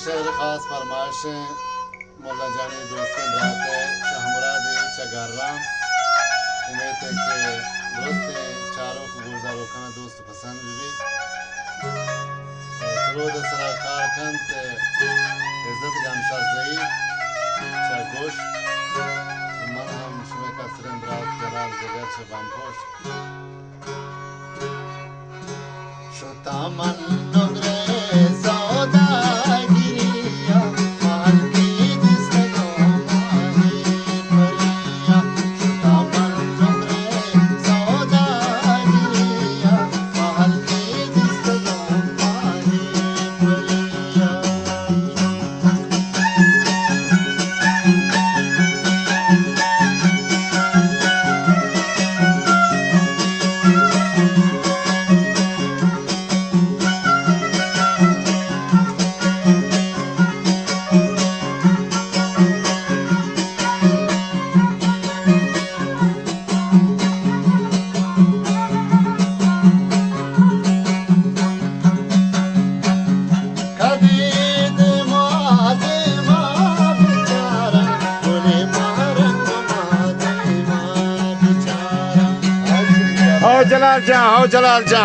शेर खास फरमाइश मोला जानी दोस्तन रात शाहमुरादी चगाराम उम्मीद है कि दोस्त चारों को गुजारो खाना दोस्त पसंद भी सरोद सरा कारखंड इज्जत जान शाज़ई चागोश मन हम शुमे का सिरंद रात जलाल जगर शबाम पोश शुता मन नुगरे सौदा गिरिया माल की दिसनो माही परिया शुता मन नुगरे सौदा गिरिया माल की दिसनो माही परिया हो जलाल जा